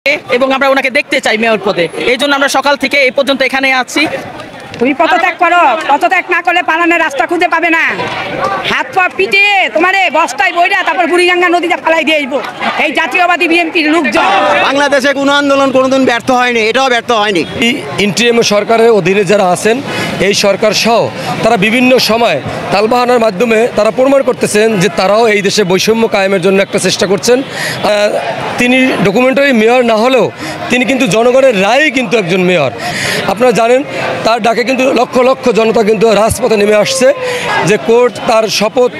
এবং আমরা ওনাকে দেখতে চাই মেয়র পদে। এই জন্য আমরা সকাল থেকে এই পর্যন্ত এখানে আছি। তুমি পদত্যাগ করো, পদত্যাগ না করলে পালানোর রাস্তা খুঁজে পাবে না। হাত পা পিটে তোমারে বস্তায় বইরা তারপর বুড়িগঙ্গা নদীতে ফালাই দিয়ে আসবো এই জাতীয়বাদী বিএনপির লোকজন। বাংলাদেশে কোনো আন্দোলন কোনোদিন ব্যর্থ হয়নি, এটাও ব্যর্থ হয়নি। ইন্টারিম সরকারের অধীনে যারা আছেন, এই সরকার সহ তারা বিভিন্ন সময় তালবাহানার মাধ্যমে তারা প্রমাণ করতেছেন যে তারাও এই দেশে বৈষম্য কায়েমের জন্য একটা চেষ্টা করছেন। তিনি ডকুমেন্টারি মেয়র না হলেও তিনি কিন্তু জনগণের রায়েই কিন্তু একজন মেয়র। আপনারা জানেন তার ডাকে কিন্তু লক্ষ লক্ষ জনতা কিন্তু রাজপথে নেমে আসছে যে কোর্ট তার শপথ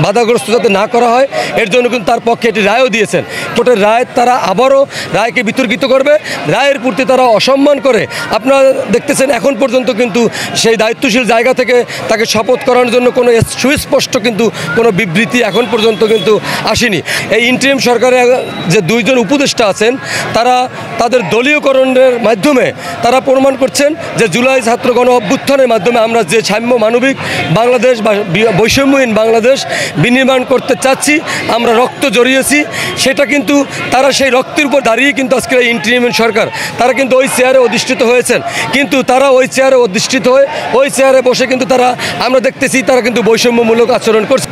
বাধাগ্রস্ত যাতে না করা হয় এর জন্য কিন্তু তার পক্ষে একটি রায়ও দিয়েছেন। কোর্টের রায় তারা আবারও রায়কে বিতর্কিত করবে, রায়ের প্রতি তারা অসম্মান করে। আপনারা দেখতেছেন এখন পর্যন্ত কিন্তু সেই দায়িত্বশীল জায়গা থেকে তাকে শপথ করানোর জন্য কোনো সুস্পষ্ট কিন্তু কোনো বিবৃতি এখন পর্যন্ত কিন্তু আসেনি। এই ইন্টারিম সরকারের যে দুইজন উপদেষ্টা আছেন তারা তাদের দলীয়করণের মাধ্যমে তারা প্রমাণ করছেন যে জুলাই ছাত্র গণ অভ্যুত্থানের মাধ্যমে আমরা যে সাম্য মানবিক বাংলাদেশ বা বৈষম্যহীন বাংলাদেশ বিনির্মাণ করতে চাচ্ছি, আমরা রক্ত জড়িয়েছি, সেটা কিন্তু তারা সেই রক্তের উপর দাঁড়িয়ে কিন্তু আজকের এই ইন্টারিম সরকার তারা কিন্তু ওই চেয়ারে অধিষ্ঠিত হয়েছেন। কিন্তু তারা ওই চেয়ারে অধিষ্ঠিত হয়ে ওই চেয়ারে বসে কিন্তু তারা আমরা দেখতেছি তারা কিন্তু বৈষম্যমূলক আচরণ করছে।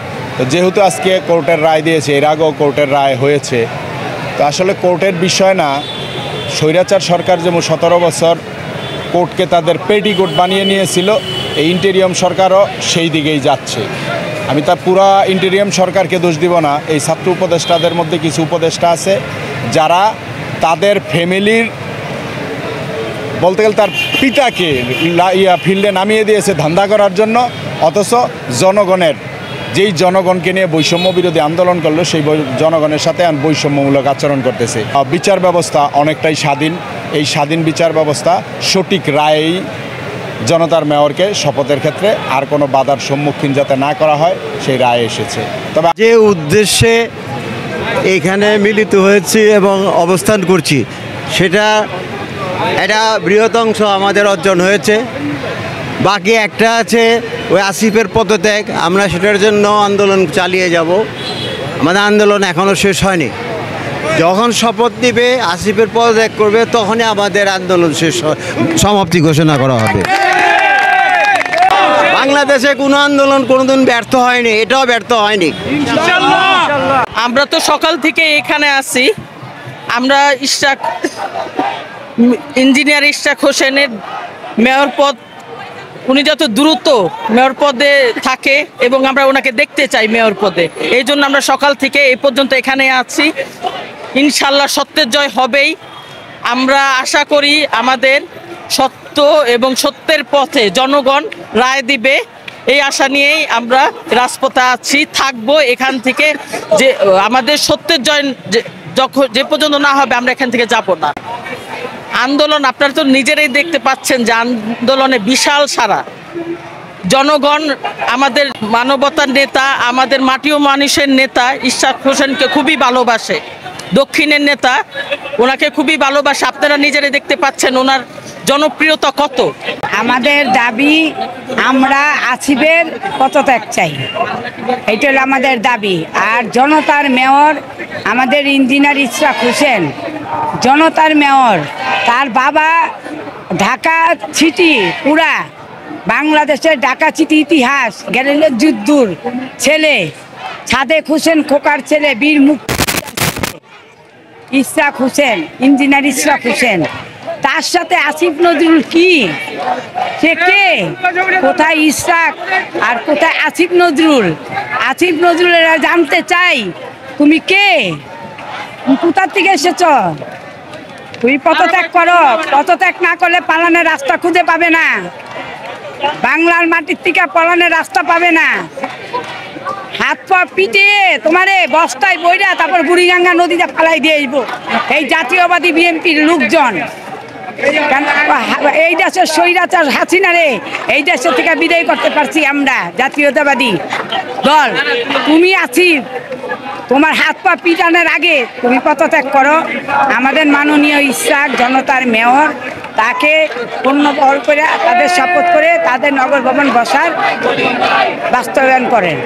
যেহেতু আজকে কোর্টের রায় দিয়েছে, এর আগেও কোর্টের রায় হয়েছে, তো আসলে কোর্টের বিষয় না। স্বৈরাচার সরকার যেমন 17 বছর কোর্টকে তাদের পেটিকোট বানিয়ে নিয়েছিল, এই ইন্টারিম সরকারও সেই দিকেই যাচ্ছে। আমি তার পুরা ইন্টারিম সরকারকে দোষ দিব না। এই ছাত্র উপদেষ্টাদের মধ্যে কিছু উপদেষ্টা আছে যারা তাদের ফ্যামিলির বলতে গেলে তার পিতাকে ফিল্ডে নামিয়ে দিয়েছে ধান্দা করার জন্য, অথচ জনগণের যেই জনগণকে নিয়ে বৈষম্য বিরোধী আন্দোলন করলো সেই জনগণের সাথে বৈষম্যমূলক আচরণ করতেছে। বিচার ব্যবস্থা অনেকটাই স্বাধীন, এই স্বাধীন বিচার ব্যবস্থা সঠিক রায়েই জনতার মেয়রকে শপথের ক্ষেত্রে আর কোনো বাধার সম্মুখীন যাতে না করা হয় সেই রায় এসেছে। তবে যে উদ্দেশ্যে এখানে মিলিত হয়েছি এবং অবস্থান করছি সেটা একটা বৃহৎ অংশ আমাদের অর্জন হয়েছে। বাকি একটা আছে ওই আসিফের পদত্যাগ, আমরা সেটার জন্য আন্দোলন চালিয়ে যাব। আমাদের আন্দোলন এখনও শেষ হয়নি। যখন শপথ নিবে আসিফের পদত্যাগ করবে তখনই আমাদের আন্দোলন শেষ সমাপ্তি ঘোষণা করা হবে। বাংলাদেশে কোনো আন্দোলন কোনোদিন ব্যর্থ হয়নি, এটাও ব্যর্থ হয়নি। আমরা তো সকাল থেকে এখানে আছি। আমরা ইঞ্জিনিয়ার ইশরাক হোসেনের মেয়র পদ, উনি যত দ্রুত মেয়র পদে থাকে এবং আমরা ওনাকে দেখতে চাই মেয়র পদে। এই জন্য আমরা সকাল থেকে এই পর্যন্ত এখানে আছি। ইনশাল্লাহ সত্যের জয় হবেই। আমরা আশা করি আমাদের সত্য এবং সত্যের পথে জনগণ রায় দিবে, এই আশা নিয়েই আমরা রাজপথে আছি, থাকবো। এখান থেকে যে আমাদের সত্যের জয় যে পর্যন্ত না হবে আমরা এখান থেকে যাব না। আন্দোলন আপনারা তো নিজেরাই দেখতে পাচ্ছেন যে আন্দোলনে বিশাল সারা জনগণ, আমাদের মানবতার নেতা, আমাদের মাটি ও মানুষের নেতা ইশরাক হোসেনকে খুবই ভালোবাসে। দক্ষিণের নেতা, ওনাকে খুবই ভালোবাসে। আপনারা নিজেরাই দেখতে পাচ্ছেন ওনার জনপ্রিয়তা কত। আমাদের দাবি আমরা আসিফের পদত্যাগ চাই, এইটা হলো আমাদের দাবি। আর জনতার মেয়র আমাদের ইঞ্জিনিয়ার ইশরাক হোসেন, জনতার মেয়র। তার বাবা ঢাকা সিটি, পুরা বাংলাদেশের ঢাকা সিটি ইতিহাস গ্যারেলের যুদ্ধর ছেলে, সাদেক হোসেন খোকার ছেলে, বীর মুক্তি ইশরাক হোসেন, ইঞ্জিনিয়ার ইশরাক হোসেন। তার সাথে আসিফ নজরুল কি, সে কে? কোথায় ইশরাক আর কোথায় আসিফ নজরুল? আসিফ নজরুলেরা জানতে চাই তুমি কে, কোথার থেকে এসেছ? তুমি পদত্যাগ করো, পদত্যাগ না করলে পালানোর রাস্তা খুঁজে পাবে না। বাংলার মাটির থেকে পালানোর রাস্তা পাবে না। হাত পা পিটে তোমারে বস্তায় বইরা তারপর বুড়িগঙ্গা নদীতে ফালাই দিয়ে আসবো এই জাতীয়বাদী বিএনপির লোকজন। এই দেশের স্বৈরাচার হাসিনারে এই দেশের থেকে বিদায় করতে পারছি আমরা জাতীয়তাবাদী দল। তুমি আসিফ, তোমার হাত পা পিটানোর আগে তুমি পদত্যাগ করো। আমাদের মাননীয় ইশরাক জনতার মেয়র, তাকে পূর্ণবহল করে তাদের শপথ করে তাদের নগর ভবন বসার বাস্তবায়ন করেন।